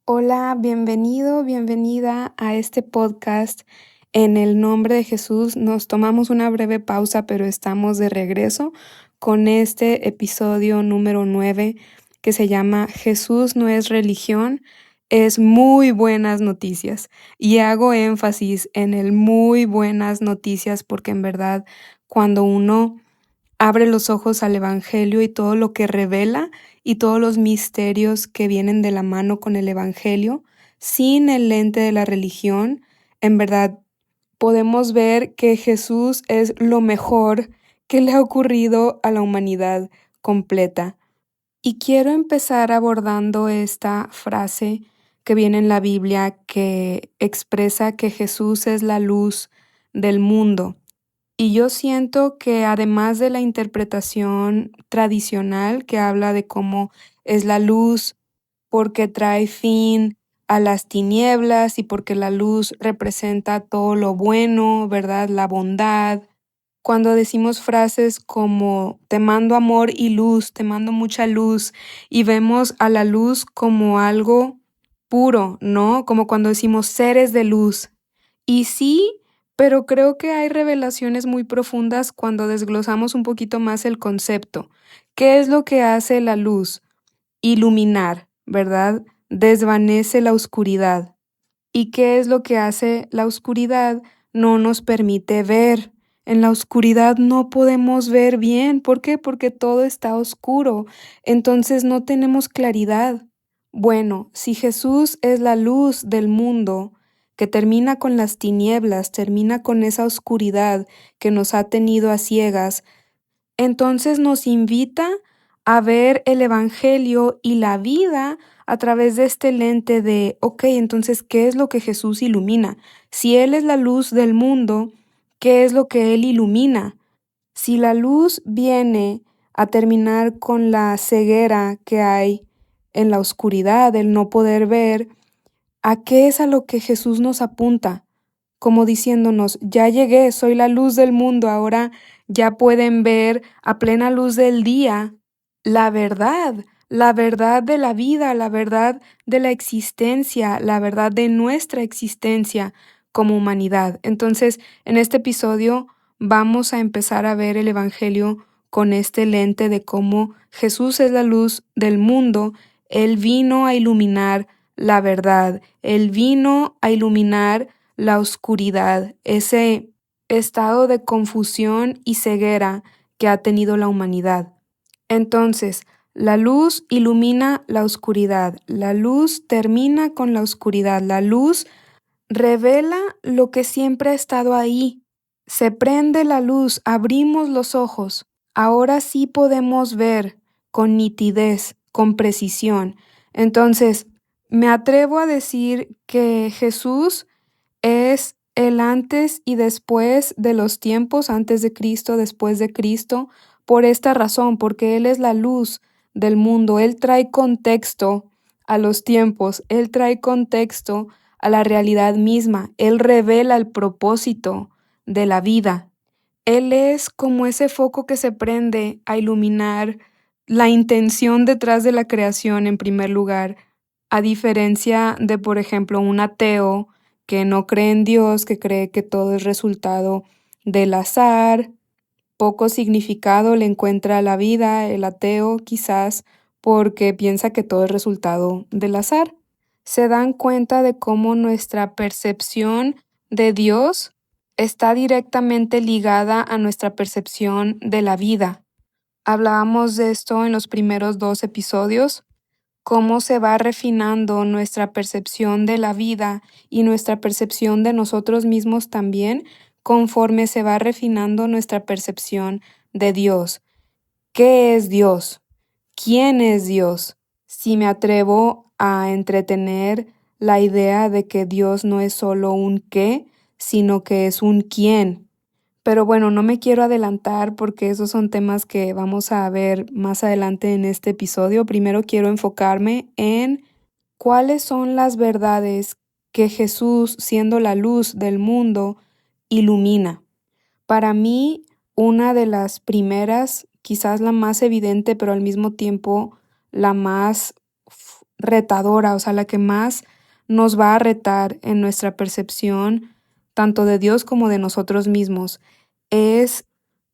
Hola, bienvenido, bienvenida a este podcast. En el nombre de Jesús nos tomamos una breve pausa, pero estamos de regreso con este episodio número 9 que se llama Jesús no es religión, es muy buenas noticias. Y hago énfasis en el muy buenas noticias porque en verdad cuando uno abre los ojos al Evangelio y todo lo que revela y todos los misterios que vienen de la mano con el Evangelio, sin el lente de la religión, en verdad podemos ver que Jesús es lo mejor que le ha ocurrido a la humanidad completa. Y quiero empezar abordando esta frase que viene en la Biblia que expresa que Jesús es la luz del mundo. Y yo siento que además de la interpretación tradicional que habla de cómo es la luz porque trae fin a las tinieblas y porque la luz representa todo lo bueno, ¿verdad? La bondad. Cuando decimos frases como te mando amor y luz, te mando mucha luz, y vemos a la luz como algo puro, ¿no? Como cuando decimos seres de luz. Y sí, pero creo que hay revelaciones muy profundas cuando desglosamos un poquito más el concepto. ¿Qué es lo que hace la luz? Iluminar, ¿verdad? Desvanece la oscuridad. ¿Y qué es lo que hace la oscuridad? No nos permite ver. En la oscuridad no podemos ver bien. ¿Por qué? Porque todo está oscuro. Entonces no tenemos claridad. Bueno, si Jesús es la luz del mundo, que termina con las tinieblas, termina con esa oscuridad que nos ha tenido a ciegas, entonces nos invita a ver el Evangelio y la vida a través de este lente de, entonces, ¿qué es lo que Jesús ilumina? Si Él es la luz del mundo, ¿qué es lo que Él ilumina? Si la luz viene a terminar con la ceguera que hay en la oscuridad, el no poder ver, ¿a qué es a lo que Jesús nos apunta? Como diciéndonos, ya llegué, soy la luz del mundo, ahora ya pueden ver a plena luz del día la verdad de la vida, la verdad de la existencia, la verdad de nuestra existencia como humanidad. Entonces, en este episodio vamos a empezar a ver el Evangelio con este lente de cómo Jesús es la luz del mundo, Él vino a iluminar la verdad, Él vino a iluminar la oscuridad, ese estado de confusión y ceguera que ha tenido la humanidad. Entonces, la luz ilumina la oscuridad, la luz termina con la oscuridad, la luz revela lo que siempre ha estado ahí. Se prende la luz, abrimos los ojos. Ahora sí podemos ver con nitidez, con precisión. Entonces, me atrevo a decir que Jesús es el antes y después de los tiempos, antes de Cristo, después de Cristo, por esta razón, porque Él es la luz del mundo. Él trae contexto a los tiempos, Él trae contexto a la realidad misma, Él revela el propósito de la vida. Él es como ese foco que se prende a iluminar la intención detrás de la creación en primer lugar, a diferencia de, por ejemplo, un ateo que no cree en Dios, que cree que todo es resultado del azar, poco significado le encuentra a la vida, el ateo quizás porque piensa que todo es resultado del azar. Se dan cuenta de cómo nuestra percepción de Dios está directamente ligada a nuestra percepción de la vida. Hablábamos de esto en los primeros 2 episodios, cómo se va refinando nuestra percepción de la vida y nuestra percepción de nosotros mismos también conforme se va refinando nuestra percepción de Dios. ¿Qué es Dios? ¿Quién es Dios? Si me atrevo a entretener la idea de que Dios no es solo un qué, sino que es un quién. Pero bueno, no me quiero adelantar porque esos son temas que vamos a ver más adelante en este episodio. Primero quiero enfocarme en cuáles son las verdades que Jesús, siendo la luz del mundo, ilumina. Para mí, una de las primeras, quizás la más evidente, pero al mismo tiempo la más retadora, o sea, la que más nos va a retar en nuestra percepción, tanto de Dios como de nosotros mismos, es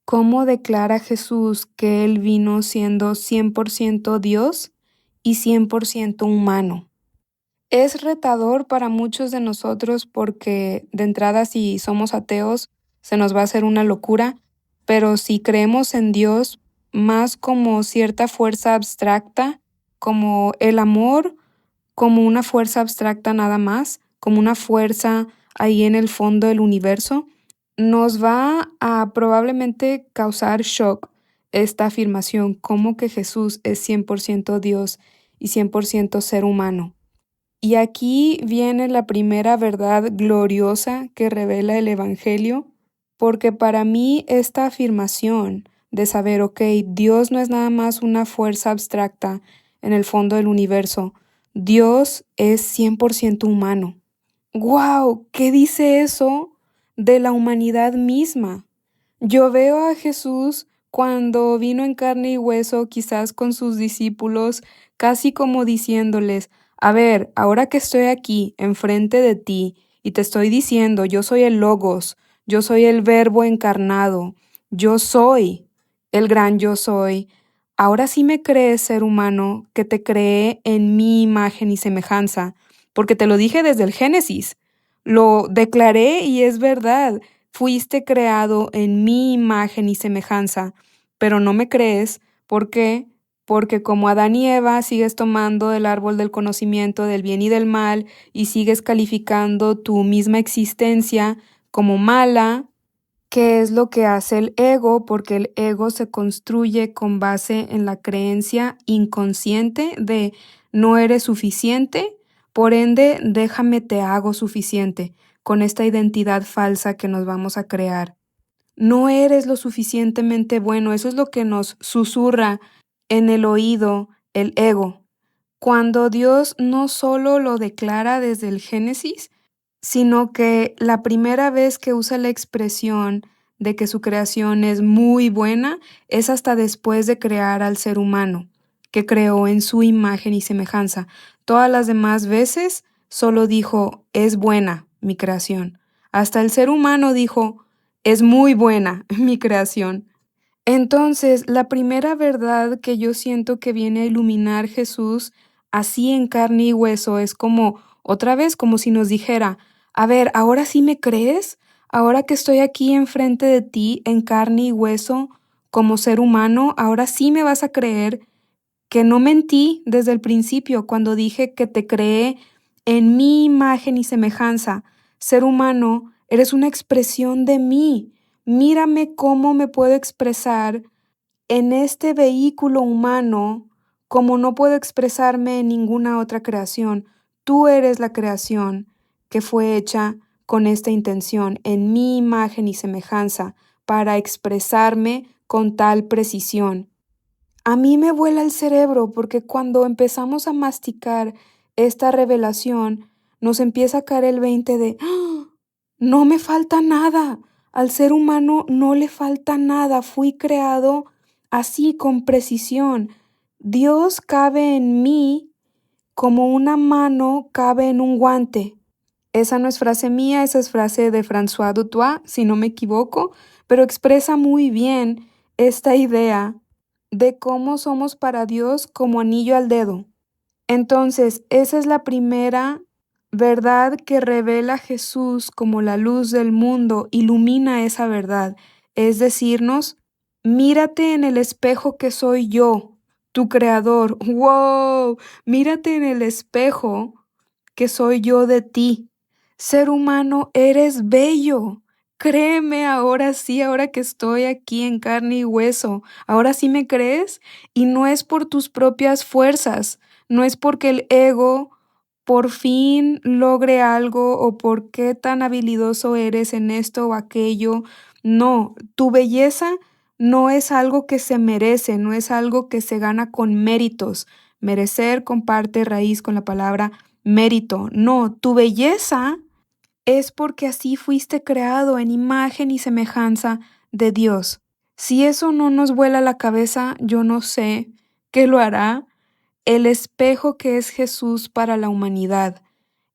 cómo declara Jesús que Él vino siendo 100% Dios y 100% humano. Es retador para muchos de nosotros porque de entrada si somos ateos se nos va a hacer una locura, pero si creemos en Dios más como cierta fuerza abstracta, como el amor, como una fuerza abstracta nada más, como una fuerza ahí en el fondo del universo, nos va a probablemente causar shock esta afirmación, como que Jesús es 100% Dios y 100% ser humano. Y aquí viene la primera verdad gloriosa que revela el Evangelio, porque para mí esta afirmación de saber, ok, Dios no es nada más una fuerza abstracta en el fondo del universo, Dios es 100% humano. ¡Wow! ¿Qué dice eso de la humanidad misma? Yo veo a Jesús cuando vino en carne y hueso, quizás con sus discípulos, casi como diciéndoles, a ver, ahora que estoy aquí, enfrente de ti, y te estoy diciendo, yo soy el Logos, yo soy el Verbo encarnado, yo soy el gran yo soy. Ahora sí me crees, ser humano, que te creé en mi imagen y semejanza, porque te lo dije desde el Génesis. Lo declaré y es verdad. Fuiste creado en mi imagen y semejanza, pero no me crees. ¿Por qué? Porque como Adán y Eva sigues tomando del árbol del conocimiento del bien y del mal y sigues calificando tu misma existencia como mala. ¿Qué es lo que hace el ego? Porque el ego se construye con base en la creencia inconsciente de no eres suficiente, por ende déjame te hago suficiente, con esta identidad falsa que nos vamos a crear. No eres lo suficientemente bueno, eso es lo que nos susurra en el oído el ego. Cuando Dios no solo lo declara desde el Génesis, sino que la primera vez que usa la expresión de que su creación es muy buena es hasta después de crear al ser humano, que creó en su imagen y semejanza. Todas las demás veces solo dijo, es buena mi creación. Hasta el ser humano dijo, es muy buena mi creación. Entonces, la primera verdad que yo siento que viene a iluminar Jesús así en carne y hueso es como, otra vez, como si nos dijera, a ver, ¿ahora sí me crees? Ahora que estoy aquí enfrente de ti en carne y hueso como ser humano, ahora sí me vas a creer que no mentí desde el principio cuando dije que te creé en mi imagen y semejanza. Ser humano, eres una expresión de mí. Mírame cómo me puedo expresar en este vehículo humano como no puedo expresarme en ninguna otra creación. Tú eres la creación que fue hecha con esta intención, en mi imagen y semejanza, para expresarme con tal precisión. A mí me vuela el cerebro porque cuando empezamos a masticar esta revelación, nos empieza a caer el 20 de, ¡ah! No me falta nada. Al ser humano no le falta nada. Fui creado así, con precisión. Dios cabe en mí como una mano cabe en un guante. Esa no es frase mía, esa es frase de François Dutoit, si no me equivoco, pero expresa muy bien esta idea de cómo somos para Dios como anillo al dedo. Entonces, esa es la primera verdad que revela Jesús como la luz del mundo, ilumina esa verdad, es decirnos, mírate en el espejo que soy yo, tu creador. ¡Wow! Mírate en el espejo que soy yo de ti. Ser humano, eres bello. Créeme ahora sí, ahora que estoy aquí en carne y hueso. Ahora sí me crees y no es por tus propias fuerzas, no es porque el ego por fin logre algo o por qué tan habilidoso eres en esto o aquello. No, tu belleza no es algo que se merece, no es algo que se gana con méritos. Merecer comparte raíz con la palabra mérito. No, tu belleza es porque así fuiste creado en imagen y semejanza de Dios. Si eso no nos vuela la cabeza, yo no sé qué lo hará. el espejo que es Jesús para la humanidad.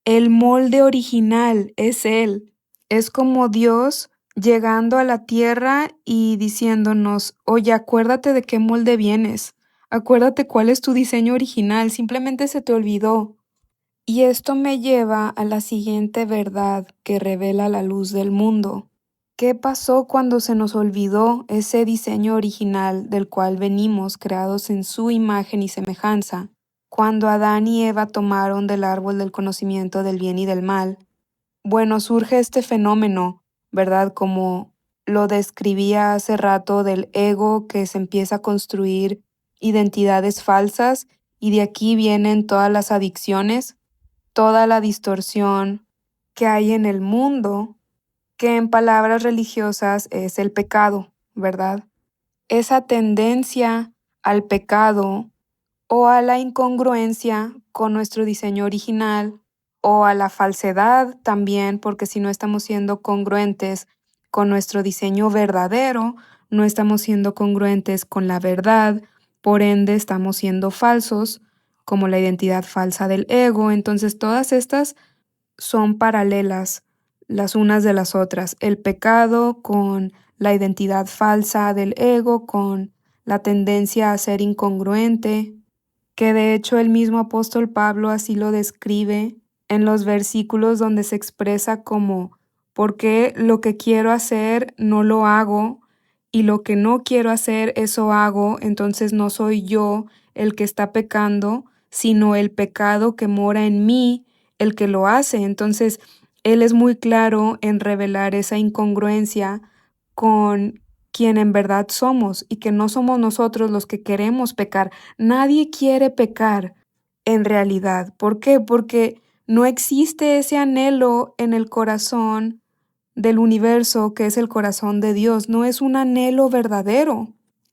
El molde original es Él. Es como Dios llegando a la tierra y diciéndonos, oye, acuérdate de qué molde vienes. Acuérdate cuál es tu diseño original. Simplemente se te olvidó. Y esto me lleva a la siguiente verdad que revela la luz del mundo. ¿Qué pasó cuando se nos olvidó ese diseño original del cual venimos creados en su imagen y semejanza? Cuando Adán y Eva tomaron del árbol del conocimiento del bien y del mal. Bueno, surge este fenómeno, ¿verdad? Como lo describía hace rato del ego que se empieza a construir identidades falsas y de aquí vienen todas las adicciones, toda la distorsión que hay en el mundo, que en palabras religiosas es el pecado, ¿verdad? Esa tendencia al pecado o a la incongruencia con nuestro diseño original o a la falsedad también, porque si no estamos siendo congruentes con nuestro diseño verdadero, no estamos siendo congruentes con la verdad, por ende estamos siendo falsos, como la identidad falsa del ego. Entonces todas estas son paralelas las unas de las otras. El pecado con la identidad falsa del ego, con la tendencia a ser incongruente, que de hecho el mismo apóstol Pablo así lo describe en los versículos donde se expresa como, porque lo que quiero hacer no lo hago y lo que no quiero hacer eso hago, entonces no soy yo el que está pecando, sino el pecado que mora en mí, el que lo hace. Entonces, él es muy claro en revelar esa incongruencia con quien en verdad somos y que no somos nosotros los que queremos pecar. Nadie quiere pecar en realidad. ¿Por qué? Porque no existe ese anhelo en el corazón del universo que es el corazón de Dios. No es un anhelo verdadero.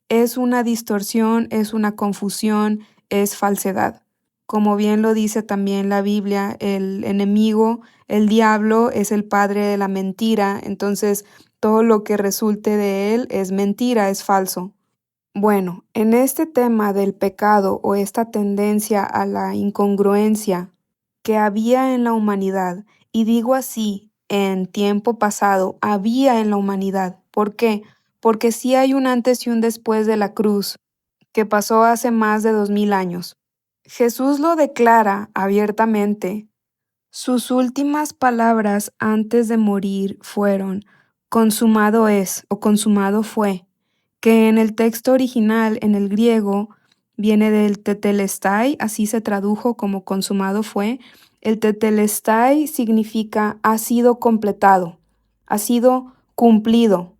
Es una distorsión, es una confusión, es falsedad. Como bien lo dice también la Biblia, el enemigo, el diablo, es el padre de la mentira. Entonces, todo lo que resulte de él es mentira, es falso. Bueno, en este tema del pecado o esta tendencia a la incongruencia que había en la humanidad, y digo así, en tiempo pasado, había en la humanidad. ¿Por qué? Porque sí hay un antes y un después de la cruz, que pasó hace más de 2000 años. Jesús lo declara abiertamente. Sus últimas palabras antes de morir fueron, consumado es o consumado fue, que en el texto original, en el griego, viene del tetelestai, así se tradujo como consumado fue. El tetelestai significa ha sido completado, ha sido cumplido.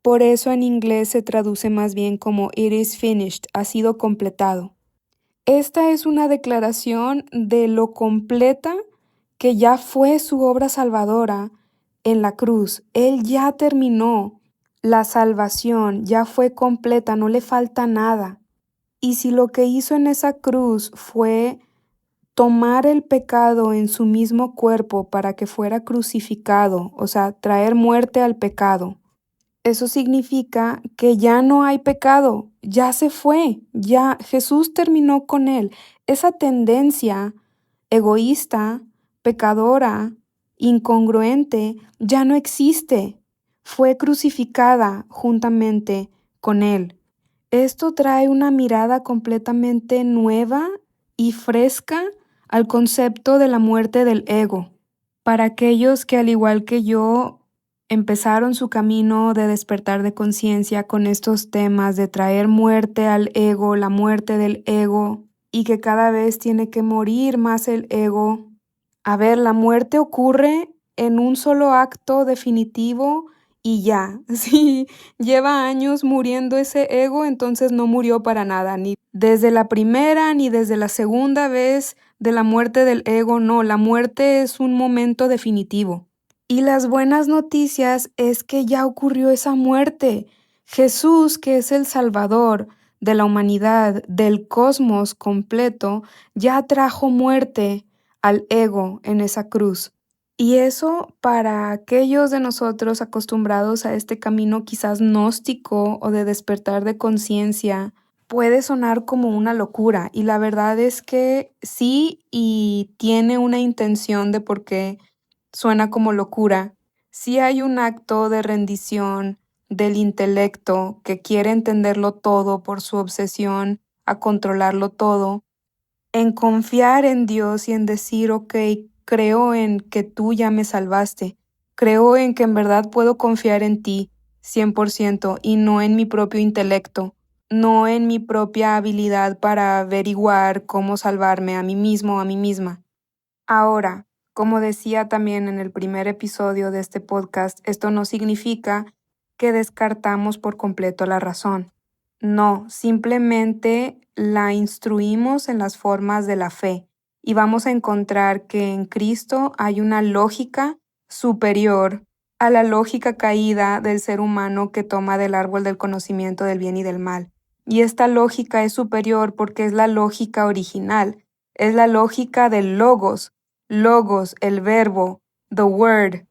Por eso en inglés se traduce más bien como it is finished, ha sido completado. Esta es una declaración de lo completa que ya fue su obra salvadora en la cruz. Él ya terminó la salvación, ya fue completa, no le falta nada. Y si lo que hizo en esa cruz fue tomar el pecado en su mismo cuerpo para que fuera crucificado, o sea, traer muerte al pecado, eso significa que ya no hay pecado, ya se fue, ya Jesús terminó con él. Esa tendencia egoísta, pecadora, incongruente, ya no existe. Fue crucificada juntamente con él. Esto trae una mirada completamente nueva y fresca al concepto de la muerte del ego. Para aquellos que, al igual que yo, empezaron su camino de despertar de conciencia con estos temas de traer muerte al ego, la muerte del ego, y que cada vez tiene que morir más el ego. A ver, la muerte ocurre en un solo acto definitivo y ya. Si lleva años muriendo ese ego, entonces no murió para nada, ni desde la primera ni desde la segunda vez de la muerte del ego, no, la muerte es un momento definitivo. Y las buenas noticias es que ya ocurrió esa muerte. Jesús, que es el Salvador de la humanidad, del cosmos completo, ya trajo muerte al ego en esa cruz. Y eso para aquellos de nosotros acostumbrados a este camino quizás gnóstico o de despertar de conciencia, puede sonar como una locura y la verdad es que sí y tiene una intención de por qué suena como locura. Sí hay un acto de rendición del intelecto que quiere entenderlo todo por su obsesión a controlarlo todo, en confiar en Dios y en decir, ok, creo en que tú ya me salvaste, creo en que en verdad puedo confiar en ti 100% y no en mi propio intelecto, no en mi propia habilidad para averiguar cómo salvarme a mí mismo o a mí misma. Ahora, como decía también en el primer episodio de este podcast, esto no significa que descartamos por completo la razón. No, simplemente la instruimos en las formas de la fe y vamos a encontrar que en Cristo hay una lógica superior a la lógica caída del ser humano que toma del árbol del conocimiento del bien y del mal. Y esta lógica es superior porque es la lógica original, es la lógica del logos, el verbo, the word,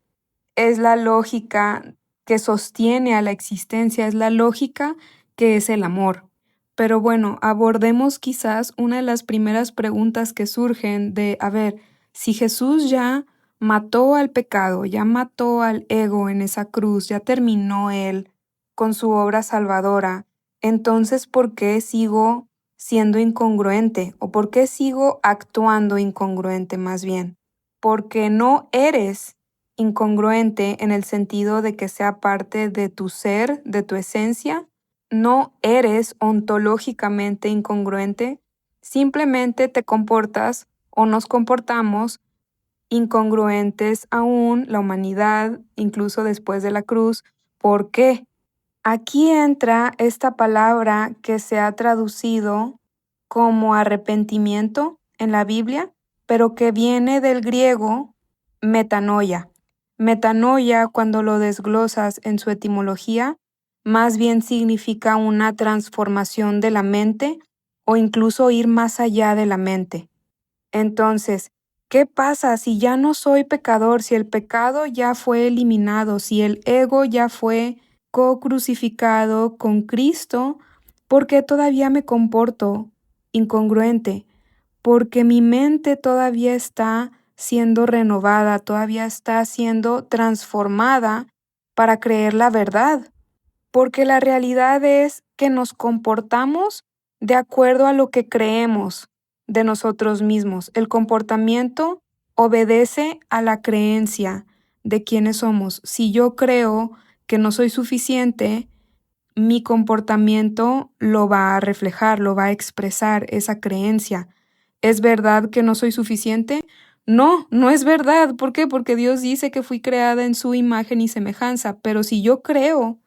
es la lógica que sostiene a la existencia, es la lógica que es el amor. Pero bueno, abordemos quizás una de las primeras preguntas que surgen de, a ver, si Jesús ya mató al pecado, ya mató al ego en esa cruz, ya terminó él con su obra salvadora, entonces ¿por qué sigo siendo incongruente? ¿O por qué sigo actuando incongruente más bien? Porque no eres incongruente en el sentido de que sea parte de tu ser, de tu esencia. No eres ontológicamente incongruente, simplemente te comportas o nos comportamos incongruentes aún la humanidad, incluso después de la cruz. ¿Por qué? Aquí entra esta palabra que se ha traducido como arrepentimiento en la Biblia, pero que viene del griego metanoia. Metanoia, cuando lo desglosas en su etimología, más bien significa una transformación de la mente o incluso ir más allá de la mente. Entonces, ¿qué pasa si ya no soy pecador, si el pecado ya fue eliminado, si el ego ya fue co-crucificado con Cristo? ¿Por qué todavía me comporto incongruente? Porque mi mente todavía está siendo renovada, todavía está siendo transformada para creer la verdad. Porque la realidad es que nos comportamos de acuerdo a lo que creemos de nosotros mismos. El comportamiento obedece a la creencia de quiénes somos. Si yo creo que no soy suficiente, mi comportamiento lo va a reflejar, lo va a expresar esa creencia. ¿Es verdad que no soy suficiente? No, no es verdad. ¿Por qué? Porque Dios dice que fui creada en su imagen y semejanza. Pero si yo creo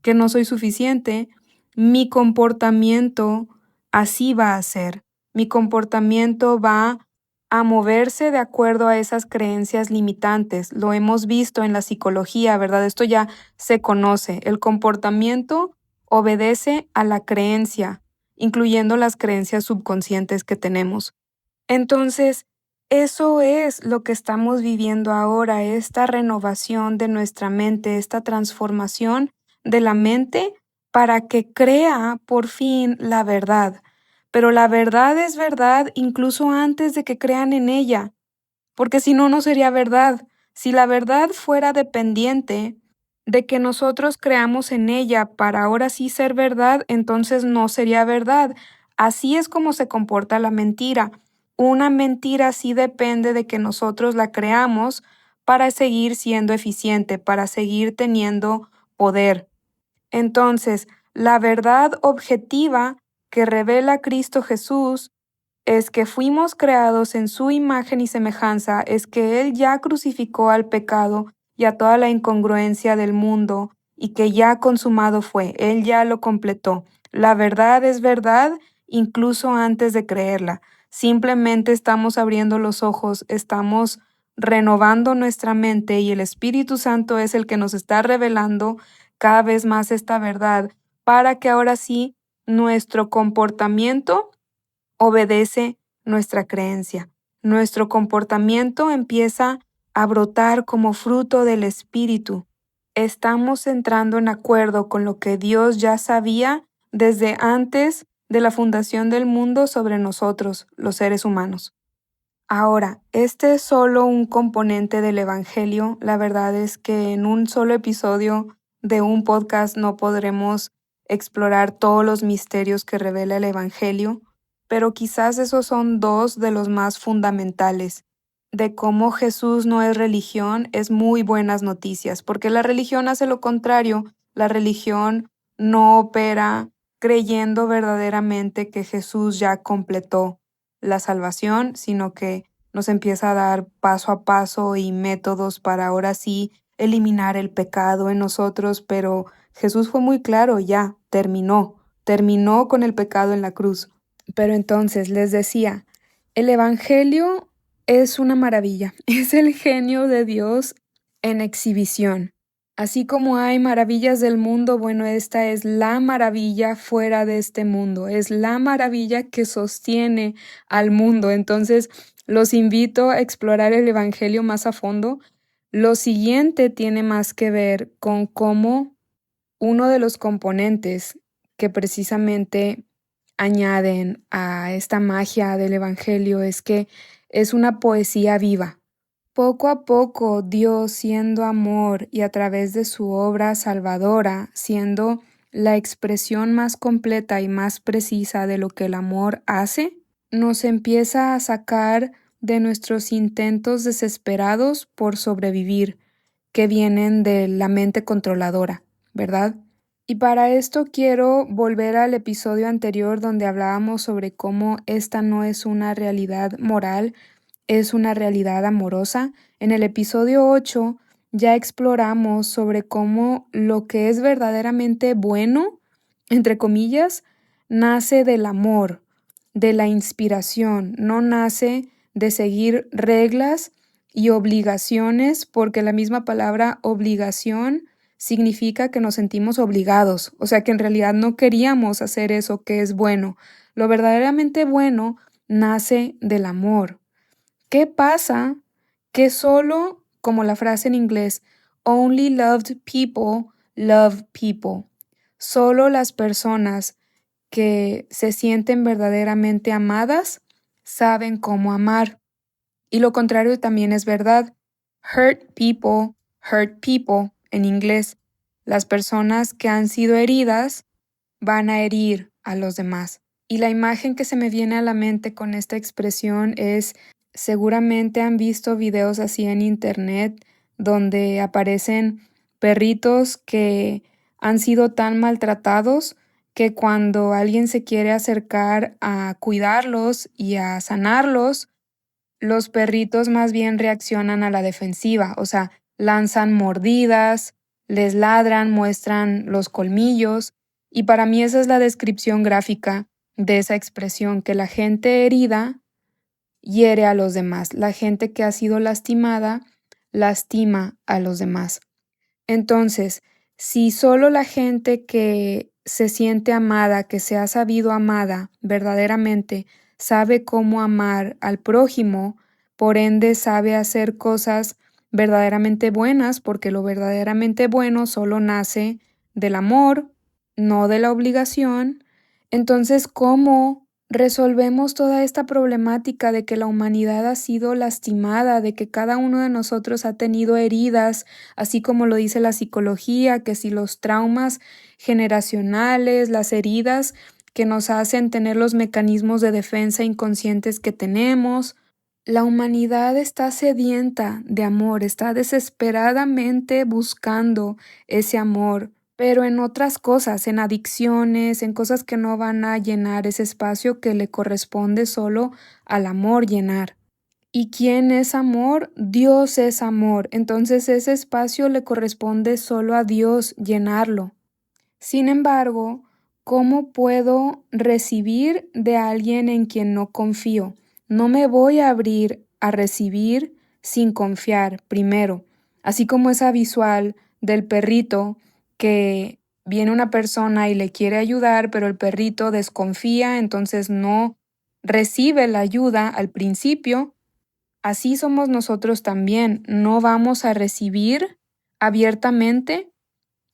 que no soy suficiente, mi comportamiento así va a ser. Mi comportamiento va a moverse de acuerdo a esas creencias limitantes. Lo hemos visto en la psicología, ¿verdad? Esto ya se conoce. El comportamiento obedece a la creencia, incluyendo las creencias subconscientes que tenemos. Entonces, eso es lo que estamos viviendo ahora, esta renovación de nuestra mente, esta transformación de la mente para que crea por fin la verdad. Pero la verdad es verdad incluso antes de que crean en ella, porque si no, no sería verdad. Si la verdad fuera dependiente de que nosotros creamos en ella para ahora sí ser verdad, entonces no sería verdad. Así es como se comporta la mentira. Una mentira sí depende de que nosotros la creamos para seguir siendo eficiente, para seguir teniendo poder. Entonces, la verdad objetiva que revela Cristo Jesús es que fuimos creados en su imagen y semejanza, es que Él ya crucificó al pecado y a toda la incongruencia del mundo y que ya consumado fue, Él ya lo completó. La verdad es verdad incluso antes de creerla. Simplemente estamos abriendo los ojos, estamos renovando nuestra mente y el Espíritu Santo es el que nos está revelando cada vez más esta verdad para que ahora sí nuestro comportamiento obedece nuestra creencia. Nuestro comportamiento empieza a brotar como fruto del Espíritu. Estamos entrando en acuerdo con lo que Dios ya sabía desde antes de la fundación del mundo sobre nosotros, los seres humanos. Ahora, este es solo un componente del Evangelio. La verdad es que en un solo episodio de un podcast no podremos explorar todos los misterios que revela el Evangelio, pero quizás esos son dos de los más fundamentales. De cómo Jesús no es religión, es muy buenas noticias, porque la religión hace lo contrario. La religión no opera creyendo verdaderamente que Jesús ya completó la salvación, sino que nos empieza a dar paso a paso y métodos para ahora sí eliminar el pecado en nosotros, pero Jesús fue muy claro, ya, terminó con el pecado en la cruz. Pero entonces les decía, el Evangelio es una maravilla, es el genio de Dios en exhibición. Así como hay maravillas del mundo, bueno, esta es la maravilla fuera de este mundo, es la maravilla que sostiene al mundo. Entonces, los invito a explorar el Evangelio más a fondo. Lo siguiente tiene más que ver con cómo uno de los componentes que precisamente añaden a esta magia del Evangelio es que es una poesía viva. Poco a poco Dios, siendo amor y a través de su obra salvadora, siendo la expresión más completa y más precisa de lo que el amor hace, nos empieza a sacar de nuestros intentos desesperados por sobrevivir, que vienen de la mente controladora, ¿verdad? Y para esto quiero volver al episodio anterior donde hablábamos sobre cómo esta no es una realidad moral, es una realidad amorosa. En el episodio 8 ya exploramos sobre cómo lo que es verdaderamente bueno, entre comillas, nace del amor, de la inspiración, no nace de seguir reglas y obligaciones, porque la misma palabra obligación significa que nos sentimos obligados, o sea que en realidad no queríamos hacer eso que es bueno. Lo verdaderamente bueno nace del amor. ¿Qué pasa? Que solo, como la frase en inglés, only loved people love people. Solo las personas que se sienten verdaderamente amadas saben cómo amar. Y lo contrario también es verdad. Hurt people en inglés. Las personas que han sido heridas van a herir a los demás. Y la imagen que se me viene a la mente con esta expresión es, seguramente han visto videos así en internet donde aparecen perritos que han sido tan maltratados que cuando alguien se quiere acercar a cuidarlos y a sanarlos, los perritos más bien reaccionan a la defensiva, o sea, lanzan mordidas, les ladran, muestran los colmillos, y para mí esa es la descripción gráfica de esa expresión, que la gente herida hiere a los demás, la gente que ha sido lastimada lastima a los demás. Entonces, si solo la gente que se siente amada, que se ha sabido amada verdaderamente, sabe cómo amar al prójimo, por ende sabe hacer cosas verdaderamente buenas, porque lo verdaderamente bueno solo nace del amor, no de la obligación. Entonces, ¿cómo resolvemos toda esta problemática de que la humanidad ha sido lastimada, de que cada uno de nosotros ha tenido heridas, así como lo dice la psicología, que si los traumas generacionales, las heridas que nos hacen tener los mecanismos de defensa inconscientes que tenemos? La humanidad está sedienta de amor, está desesperadamente buscando ese amor, pero en otras cosas, en adicciones, en cosas que no van a llenar ese espacio que le corresponde solo al amor llenar. ¿Y quién es amor? Dios es amor. Entonces ese espacio le corresponde solo a Dios llenarlo. Sin embargo, ¿cómo puedo recibir de alguien en quien no confío? No me voy a abrir a recibir sin confiar primero. Así como esa visual del perrito que viene una persona y le quiere ayudar, pero el perrito desconfía, entonces no recibe la ayuda al principio. Así somos nosotros también. No vamos a recibir abiertamente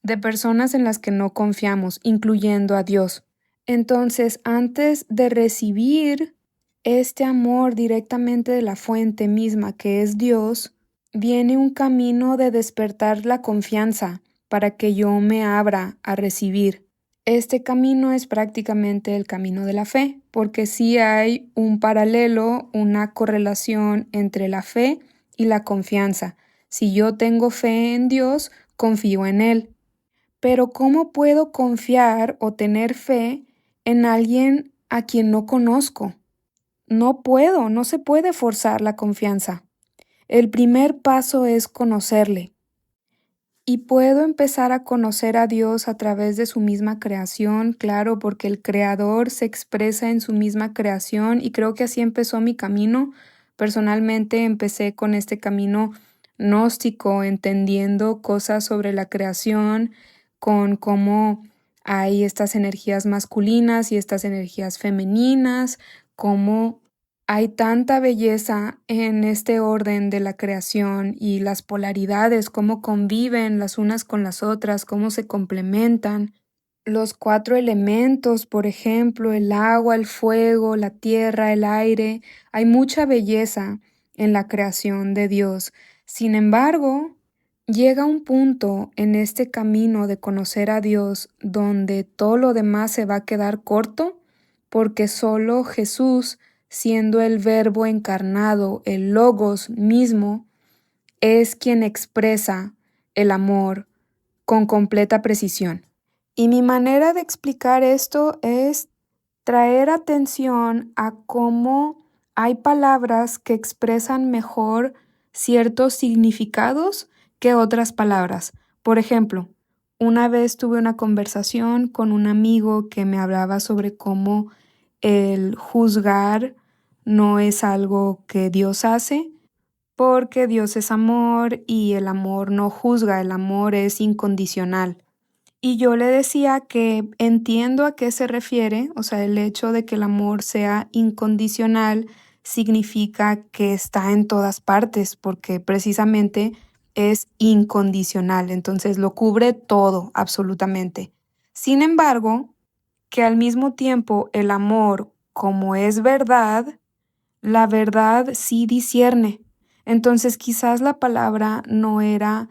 de personas en las que no confiamos, incluyendo a Dios. Entonces, antes de recibir este amor directamente de la fuente misma, que es Dios, viene un camino de despertar la confianza para que yo me abra a recibir. Este camino es prácticamente el camino de la fe, porque sí hay un paralelo, una correlación entre la fe y la confianza. Si yo tengo fe en Dios, confío en Él. Pero ¿cómo puedo confiar o tener fe en alguien a quien no conozco? No puedo, no se puede forzar la confianza. El primer paso es conocerle. Y puedo empezar a conocer a Dios a través de su misma creación, claro, porque el Creador se expresa en su misma creación y creo que así empezó mi camino. Personalmente empecé con este camino gnóstico, entendiendo cosas sobre la creación, con cómo hay estas energías masculinas y estas energías femeninas, cómo hay tanta belleza en este orden de la creación y las polaridades, cómo conviven las unas con las otras, cómo se complementan. Los 4 elementos, por ejemplo, el agua, el fuego, la tierra, el aire. Hay mucha belleza en la creación de Dios. Sin embargo, llega un punto en este camino de conocer a Dios donde todo lo demás se va a quedar corto, porque solo Jesús, siendo el Verbo encarnado, el Logos mismo, es quien expresa el amor con completa precisión. Y mi manera de explicar esto es traer atención a cómo hay palabras que expresan mejor ciertos significados que otras palabras. Por ejemplo, una vez tuve una conversación con un amigo que me hablaba sobre cómo el juzgar no es algo que Dios hace, porque Dios es amor y el amor no juzga, el amor es incondicional. Y yo le decía que entiendo a qué se refiere, o sea, el hecho de que el amor sea incondicional significa que está en todas partes, porque precisamente es incondicional, entonces lo cubre todo, absolutamente. Sin embargo, que al mismo tiempo el amor, como es verdad, la verdad sí discierne. Entonces quizás la palabra no era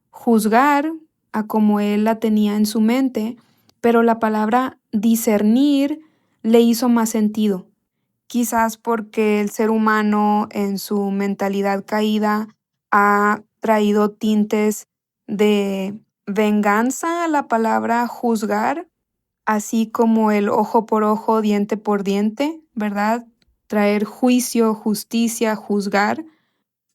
juzgar a como él la tenía en su mente, pero la palabra discernir le hizo más sentido. Quizás porque el ser humano en su mentalidad caída ha traído tintes de venganza a la palabra juzgar, así como el ojo por ojo, diente por diente, ¿verdad? Traer juicio, justicia, juzgar,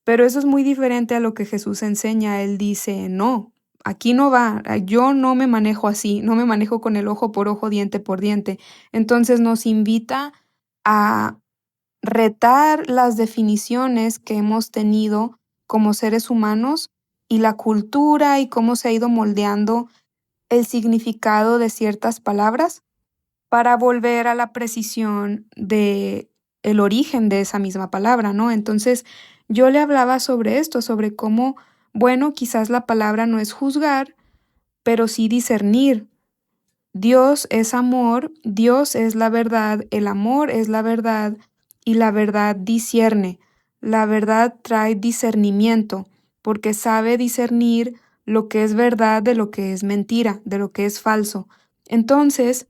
pero eso es muy diferente a lo que Jesús enseña. Él dice, no, aquí no va, yo no me manejo así, no me manejo con el ojo por ojo, diente por diente. Entonces nos invita a retar las definiciones que hemos tenido como seres humanos y la cultura y cómo se ha ido moldeando el significado de ciertas palabras para volver a la precisión de el origen de esa misma palabra, ¿no? Entonces, yo le hablaba sobre esto, sobre cómo, bueno, quizás la palabra no es juzgar, pero sí discernir. Dios es amor, Dios es la verdad, el amor es la verdad y la verdad discierne. La verdad trae discernimiento, porque sabe discernir lo que es verdad de lo que es mentira, de lo que es falso. Entonces,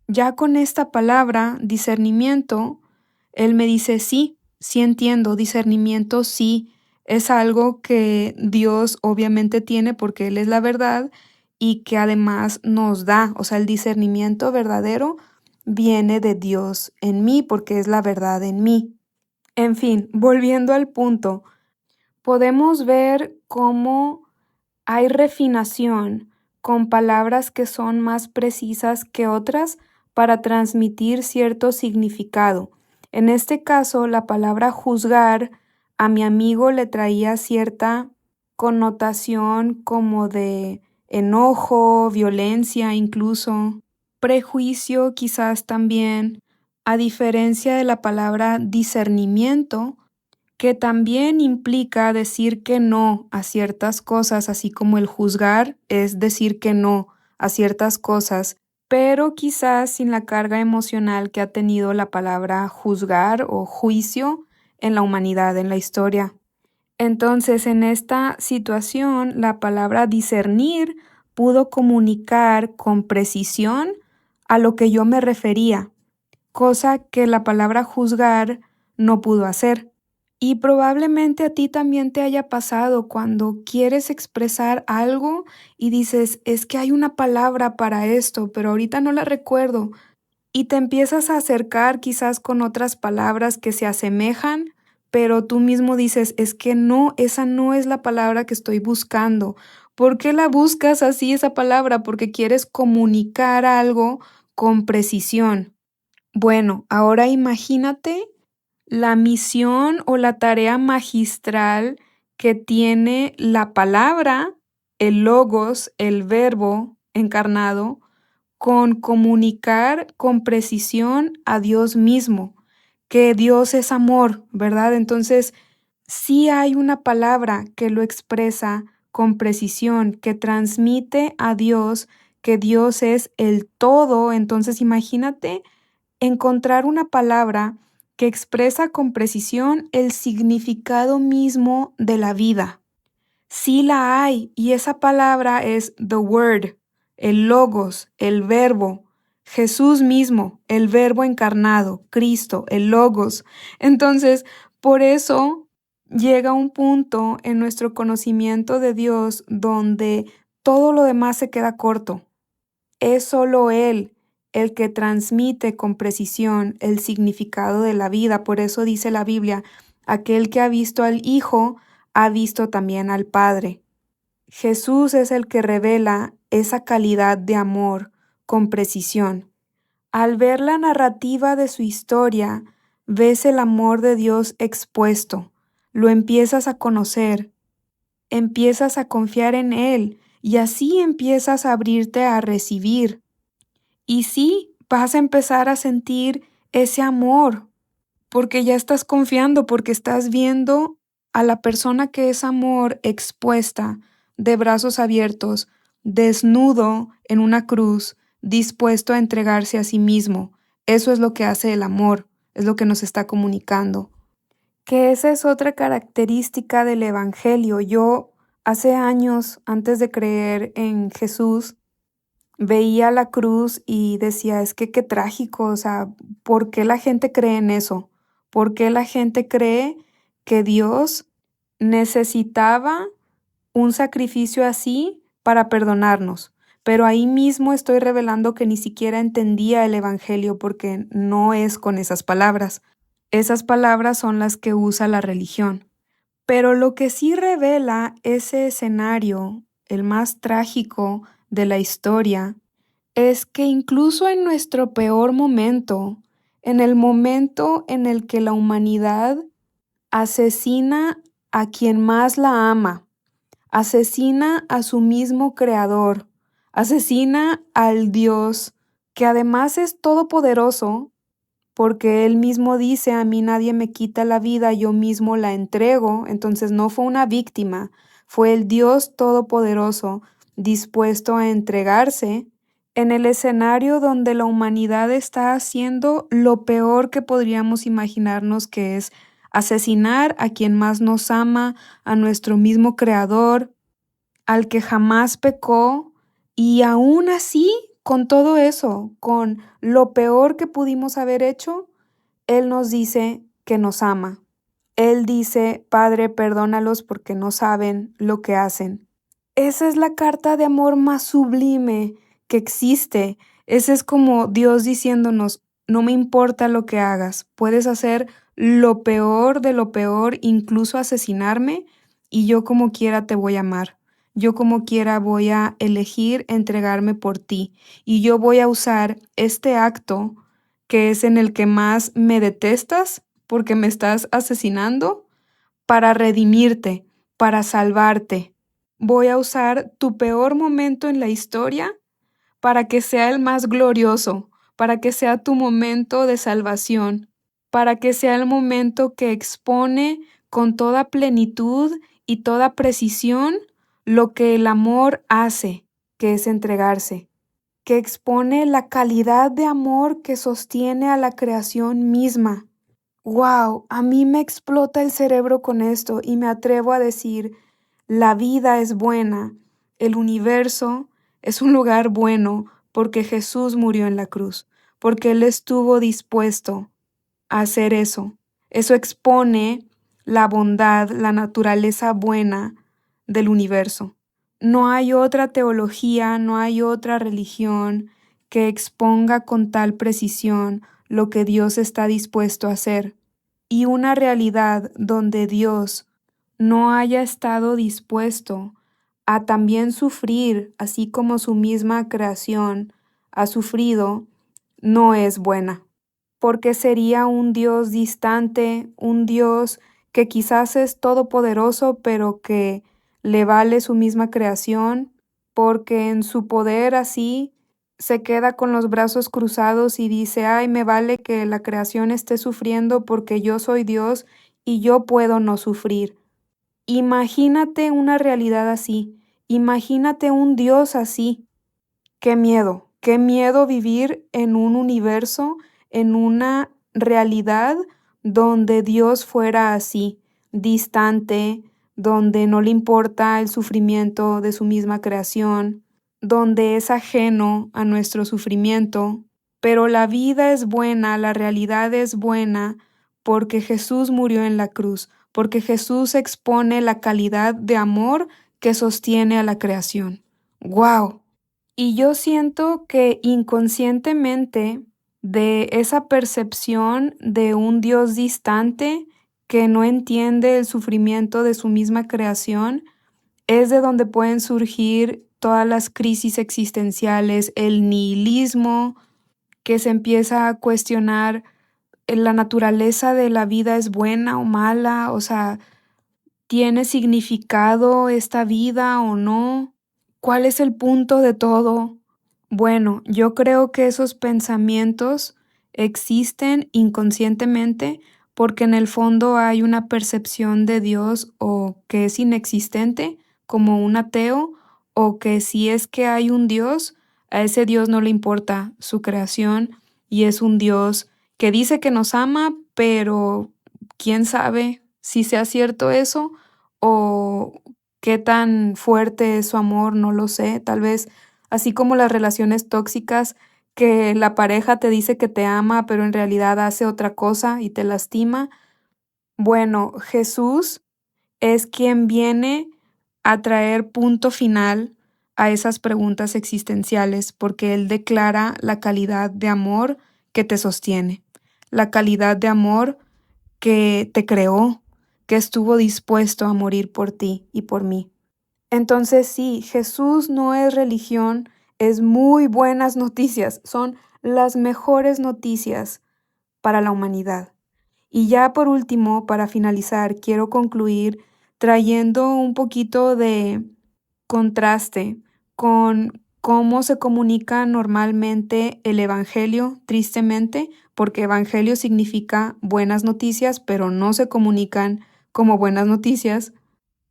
ya con esta palabra, discernimiento, él me dice, sí, sí entiendo, discernimiento sí, es algo que Dios obviamente tiene porque Él es la verdad y que además nos da, o sea, el discernimiento verdadero viene de Dios en mí porque es la verdad en mí. En fin, volviendo al punto, podemos ver cómo hay refinación con palabras que son más precisas que otras para transmitir cierto significado. En este caso, la palabra juzgar a mi amigo le traía cierta connotación como de enojo, violencia incluso, prejuicio quizás también, a diferencia de la palabra discernimiento, que también implica decir que no a ciertas cosas, así como el juzgar es decir que no a ciertas cosas, pero quizás sin la carga emocional que ha tenido la palabra juzgar o juicio en la humanidad, en la historia. Entonces, en esta situación, la palabra discernir pudo comunicar con precisión a lo que yo me refería, cosa que la palabra juzgar no pudo hacer. Y probablemente a ti también te haya pasado cuando quieres expresar algo y dices, es que hay una palabra para esto, pero ahorita no la recuerdo. Y te empiezas a acercar quizás con otras palabras que se asemejan, pero tú mismo dices, es que no, esa no es la palabra que estoy buscando. ¿Por qué la buscas así esa palabra? Porque quieres comunicar algo con precisión. Bueno, ahora imagínate la misión o la tarea magistral que tiene la palabra, el logos, el verbo encarnado, con comunicar con precisión a Dios mismo, que Dios es amor, ¿verdad? Entonces, sí hay una palabra que lo expresa con precisión, que transmite a Dios que Dios es el todo. Entonces, imagínate encontrar una palabra que expresa con precisión el significado mismo de la vida. Sí la hay, y esa palabra es the word, el logos, el verbo, Jesús mismo, el verbo encarnado, Cristo, el logos. Entonces, por eso llega un punto en nuestro conocimiento de Dios donde todo lo demás se queda corto. Es solo Él el que transmite con precisión el significado de la vida. Por eso dice la Biblia, aquel que ha visto al Hijo, ha visto también al Padre. Jesús es el que revela esa calidad de amor con precisión. Al ver la narrativa de su historia, ves el amor de Dios expuesto, lo empiezas a conocer, empiezas a confiar en Él y así empiezas a abrirte a recibir. Y sí, vas a empezar a sentir ese amor, porque ya estás confiando, porque estás viendo a la persona que es amor expuesta, de brazos abiertos, desnudo en una cruz, dispuesto a entregarse a sí mismo. Eso es lo que hace el amor, es lo que nos está comunicando. Que esa es otra característica del Evangelio. Yo hace años, antes de creer en Jesús, veía la cruz y decía, es que qué trágico, o sea, ¿por qué la gente cree en eso? ¿Por qué la gente cree que Dios necesitaba un sacrificio así para perdonarnos? Pero ahí mismo estoy revelando que ni siquiera entendía el Evangelio porque no es con esas palabras. Esas palabras son las que usa la religión. Pero lo que sí revela ese escenario, el más trágico de la historia, es que incluso en nuestro peor momento, en el momento en el que la humanidad asesina a quien más la ama, asesina a su mismo creador, asesina al Dios, que además es todopoderoso, porque Él mismo dice, a mí nadie me quita la vida, yo mismo la entrego. Entonces no fue una víctima, fue el Dios todopoderoso dispuesto a entregarse en el escenario donde la humanidad está haciendo lo peor que podríamos imaginarnos, que es asesinar a quien más nos ama, a nuestro mismo creador, al que jamás pecó, y aún así, con todo eso, con lo peor que pudimos haber hecho, Él nos dice que nos ama. Él dice, Padre, perdónalos porque no saben lo que hacen. Esa es la carta de amor más sublime que existe. Ese es como Dios diciéndonos, no me importa lo que hagas, puedes hacer lo peor de lo peor, incluso asesinarme, y yo como quiera te voy a amar. Yo como quiera voy a elegir entregarme por ti, y yo voy a usar este acto que es en el que más me detestas porque me estás asesinando para redimirte, para salvarte. Voy a usar tu peor momento en la historia para que sea el más glorioso, para que sea tu momento de salvación, para que sea el momento que expone con toda plenitud y toda precisión lo que el amor hace, que es entregarse. que expone la calidad de amor que sostiene a la creación misma. ¡Wow! A mí me explota el cerebro con esto y me atrevo a decir, la vida es buena, el universo es un lugar bueno porque Jesús murió en la cruz, porque Él estuvo dispuesto a hacer eso. Eso expone la bondad, la naturaleza buena del universo. No hay otra teología, no hay otra religión que exponga con tal precisión lo que Dios está dispuesto a hacer. Y una realidad donde Dios no haya estado dispuesto a también sufrir, así como su misma creación ha sufrido, no es buena, porque sería un Dios distante, un Dios que quizás es todopoderoso, pero que le vale su misma creación, porque en su poder así se queda con los brazos cruzados y dice, ay, me vale que la creación esté sufriendo porque yo soy Dios y yo puedo no sufrir. Imagínate una realidad así, imagínate un Dios así. Qué miedo vivir en un universo, en una realidad donde Dios fuera así, distante, donde no le importa el sufrimiento de su misma creación, donde es ajeno a nuestro sufrimiento. Pero la vida es buena, la realidad es buena, porque Jesús murió en la cruz, porque Jesús expone la calidad de amor que sostiene a la creación. ¡Guau! Y yo siento que inconscientemente de esa percepción de un Dios distante que no entiende el sufrimiento de su misma creación, es de donde pueden surgir todas las crisis existenciales, el nihilismo, que se empieza a cuestionar la naturaleza de la vida es buena o mala, o sea, ¿tiene significado esta vida o no? ¿Cuál es el punto de todo? Bueno, yo creo que esos pensamientos existen inconscientemente porque en el fondo hay una percepción de Dios o que es inexistente, como un ateo, o que si es que hay un Dios, a ese Dios no le importa su creación y es un Dios que dice que nos ama, pero quién sabe si sea cierto eso o qué tan fuerte es su amor, no lo sé, tal vez así como las relaciones tóxicas que la pareja te dice que te ama, pero en realidad hace otra cosa y te lastima. Bueno, Jesús es quien viene a traer punto final a esas preguntas existenciales, porque Él declara la calidad de amor que te sostiene, la calidad de amor que te creó, que estuvo dispuesto a morir por ti y por mí. Entonces sí, Jesús no es religión, es muy buenas noticias, son las mejores noticias para la humanidad. Y ya por último, para finalizar, quiero concluir trayendo un poquito de contraste con cómo se comunica normalmente el Evangelio, tristemente, porque Evangelio significa buenas noticias, pero no se comunican como buenas noticias.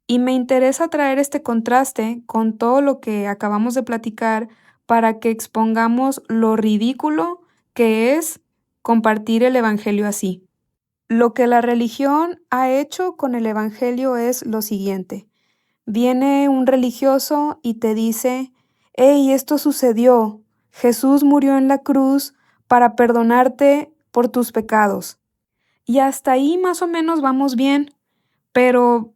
Y me interesa traer este contraste con todo lo que acabamos de platicar para que expongamos lo ridículo que es compartir el Evangelio así. Lo que la religión ha hecho con el Evangelio es lo siguiente. Viene un religioso y te dice, hey, esto sucedió. Jesús murió en la cruz para perdonarte por tus pecados. Y hasta ahí más o menos vamos bien, pero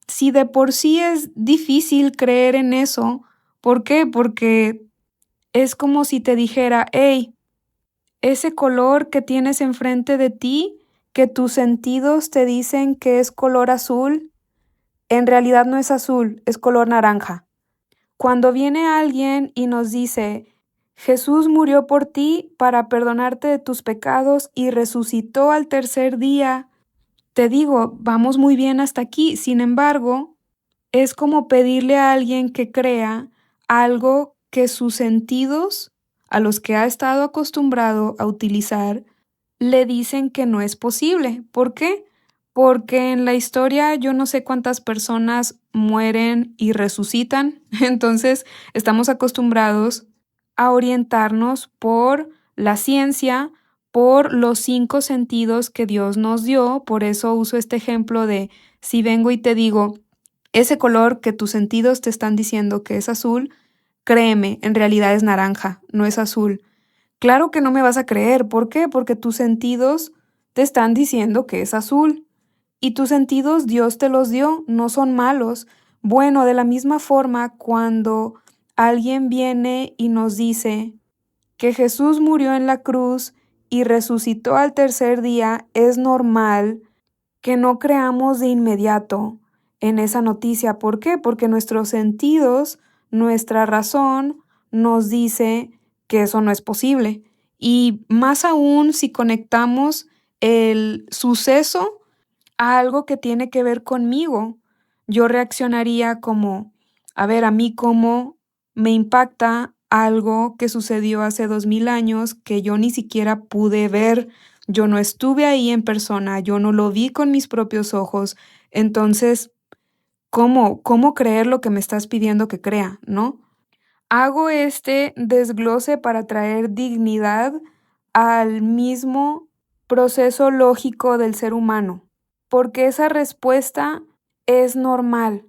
si de por sí es difícil creer en eso, ¿por qué? Porque es como si te dijera, hey, ese color que tienes enfrente de ti, que tus sentidos te dicen que es color azul, en realidad no es azul, es color naranja. Cuando viene alguien y nos dice, Jesús murió por ti para perdonarte de tus pecados y resucitó al tercer día, te digo, vamos muy bien hasta aquí. Sin embargo, es como pedirle a alguien que crea algo que sus sentidos, a los que ha estado acostumbrado a utilizar, le dicen que no es posible. ¿Por qué? Porque en la historia yo no sé cuántas personas mueren y resucitan, entonces estamos acostumbrados a orientarnos por la ciencia, por los 5 sentidos que Dios nos dio. Por eso uso este ejemplo de si vengo y te digo, ese color que tus sentidos te están diciendo que es azul, créeme, en realidad es naranja, no es azul. Claro que no me vas a creer. ¿Por qué? Porque tus sentidos te están diciendo que es azul. Y tus sentidos Dios te los dio, no son malos. Bueno, de la misma forma, cuando alguien viene y nos dice que Jesús murió en la cruz y resucitó al tercer día, es normal que no creamos de inmediato en esa noticia. ¿Por qué? Porque nuestros sentidos, nuestra razón, nos dice que eso no es posible. Y más aún si conectamos el suceso a algo que tiene que ver conmigo, yo reaccionaría como, a ver, a mí cómo me impacta algo que sucedió hace 2000 años que yo ni siquiera pude ver, yo no estuve ahí en persona, yo no lo vi con mis propios ojos, entonces, ¿cómo creer lo que me estás pidiendo que crea, no? Hago este desglose para traer dignidad al mismo proceso lógico del ser humano, porque esa respuesta es normal.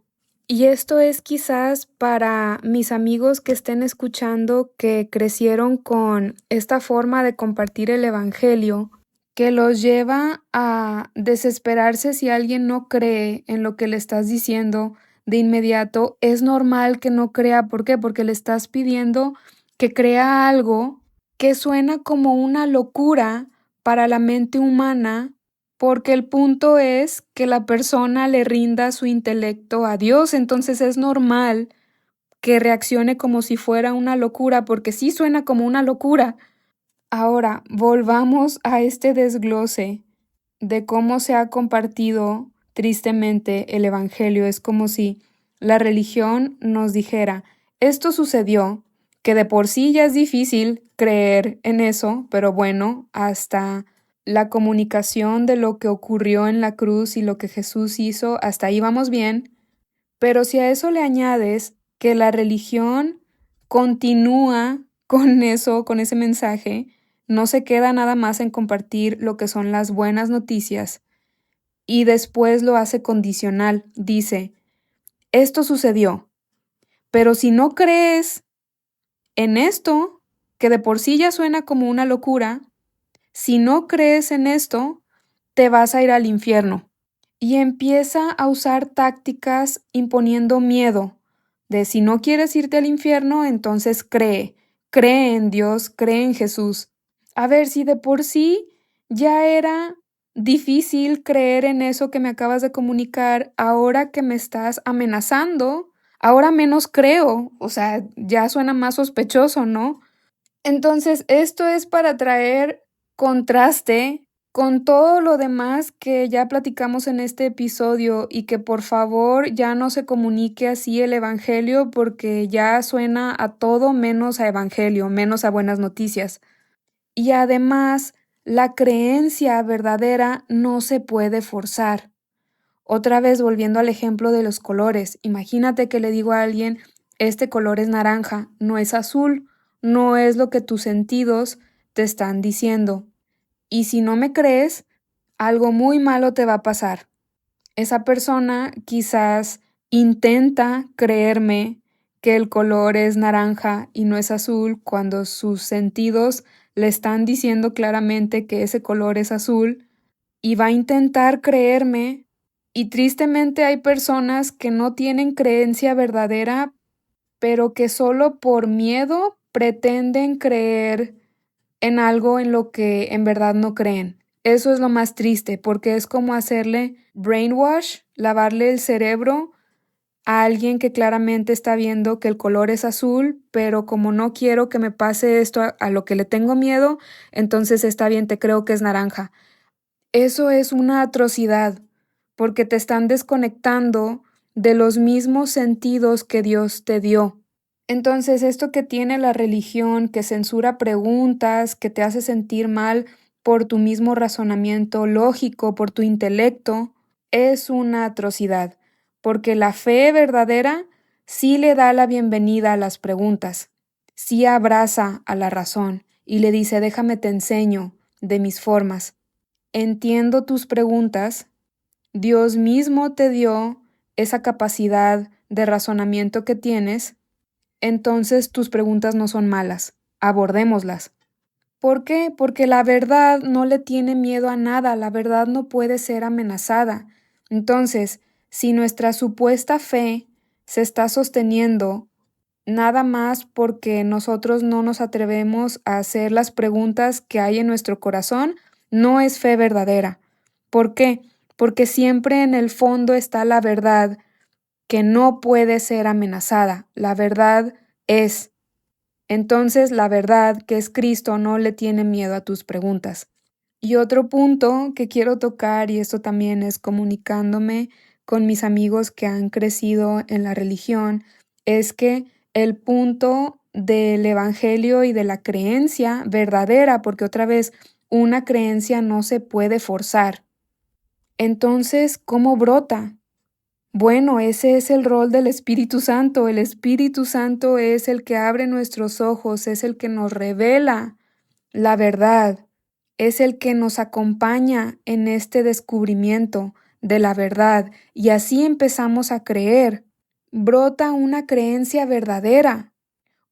Y esto es quizás para mis amigos que estén escuchando que crecieron con esta forma de compartir el evangelio, que los lleva a desesperarse si alguien no cree en lo que le estás diciendo de inmediato. Es normal que no crea. ¿Por qué? Porque le estás pidiendo que crea algo que suena como una locura para la mente humana, porque el punto es que la persona le rinda su intelecto a Dios. Entonces es normal que reaccione como si fuera una locura, porque sí suena como una locura. Ahora, volvamos a este desglose de cómo se ha compartido tristemente el Evangelio. Es como si la religión nos dijera, esto sucedió, que de por sí ya es difícil creer en eso, pero bueno, hasta la comunicación de lo que ocurrió en la cruz y lo que Jesús hizo, hasta ahí vamos bien. Pero si a eso le añades que la religión continúa con eso, con ese mensaje, no se queda nada más en compartir lo que son las buenas noticias y después lo hace condicional. Dice, esto sucedió, pero si no crees en esto, que de por sí ya suena como una locura, si no crees en esto, te vas a ir al infierno. Y empieza a usar tácticas imponiendo miedo, de si no quieres irte al infierno, entonces cree en Dios, cree en Jesús. A ver, si de por sí ya era difícil creer en eso que me acabas de comunicar, ahora que me estás amenazando, ahora menos creo, o sea, ya suena más sospechoso, ¿no? Entonces, esto es para traer contraste con todo lo demás que ya platicamos en este episodio y que por favor ya no se comunique así el evangelio porque ya suena a todo menos a evangelio, menos a buenas noticias. Y además, la creencia verdadera no se puede forzar. Otra vez volviendo al ejemplo de los colores, imagínate que le digo a alguien, este color es naranja, no es azul, no es lo que tus sentidos te están diciendo. Y si no me crees, algo muy malo te va a pasar. Esa persona quizás intenta creerme que el color es naranja y no es azul cuando sus sentidos le están diciendo claramente que ese color es azul y va a intentar creerme. Y tristemente hay personas que no tienen creencia verdadera, pero que solo por miedo pretenden creer en algo en lo que en verdad no creen. Eso es lo más triste, porque es como hacerle brainwash, lavarle el cerebro a alguien que claramente está viendo que el color es azul, pero como no quiero que me pase esto a lo que le tengo miedo, entonces está bien, te creo que es naranja. Eso es una atrocidad, porque te están desconectando de los mismos sentidos que Dios te dio. Entonces, esto que tiene la religión, que censura preguntas, que te hace sentir mal por tu mismo razonamiento lógico, por tu intelecto, es una atrocidad, porque la fe verdadera sí le da la bienvenida a las preguntas. sí abraza a la razón y le dice, déjame te enseño de mis formas. Entiendo tus preguntas. Dios mismo te dio esa capacidad de razonamiento que tienes, entonces tus preguntas no son malas. Abordémoslas. ¿Por qué? Porque la verdad no le tiene miedo a nada, la verdad no puede ser amenazada. Entonces, si nuestra supuesta fe se está sosteniendo nada más porque nosotros no nos atrevemos a hacer las preguntas que hay en nuestro corazón, no es fe verdadera. ¿Por qué? Porque siempre en el fondo está la verdad que no puede ser amenazada. La verdad es. Entonces, la verdad, que es Cristo, no le tiene miedo a tus preguntas. Y otro punto que quiero tocar, y esto también es comunicándome con mis amigos que han crecido en la religión, es que el punto del evangelio y de la creencia verdadera, porque otra vez, una creencia no se puede forzar. Entonces, ¿cómo brota? Bueno, ese es el rol del Espíritu Santo. El Espíritu Santo es el que abre nuestros ojos, es el que nos revela la verdad, es el que nos acompaña en este descubrimiento de la verdad y así empezamos a creer. Brota una creencia verdadera,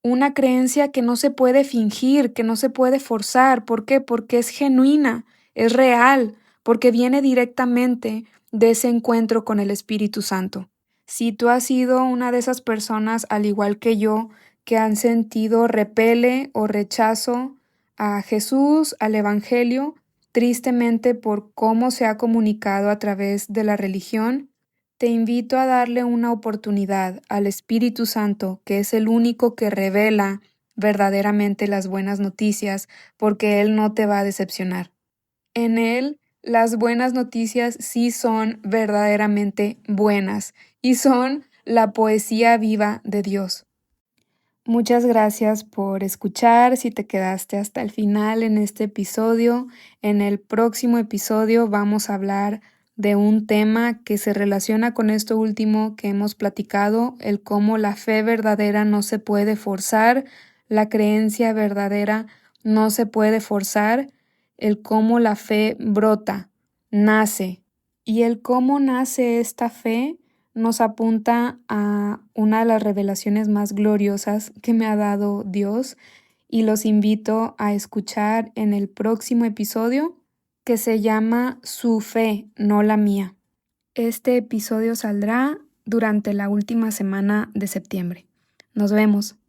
una creencia que no se puede fingir, que no se puede forzar. ¿Por qué? Porque es genuina, es real, porque viene directamente de ese encuentro con el Espíritu Santo. Si tú has sido una de esas personas, al igual que yo, que han sentido repele o rechazo a Jesús, al Evangelio, tristemente por cómo se ha comunicado a través de la religión, te invito a darle una oportunidad al Espíritu Santo, que es el único que revela verdaderamente las buenas noticias, porque Él no te va a decepcionar. En Él, las buenas noticias sí son verdaderamente buenas y son la poesía viva de Dios. Muchas gracias por escuchar. Si te quedaste hasta el final en este episodio, en el próximo episodio vamos a hablar de un tema que se relaciona con esto último que hemos platicado, el cómo la fe verdadera no se puede forzar, la creencia verdadera no se puede forzar, el cómo la fe brota, nace, y el cómo nace esta fe nos apunta a una de las revelaciones más gloriosas que me ha dado Dios y los invito a escuchar en el próximo episodio que se llama Su fe, no la mía. Este episodio saldrá durante la última semana de septiembre. Nos vemos.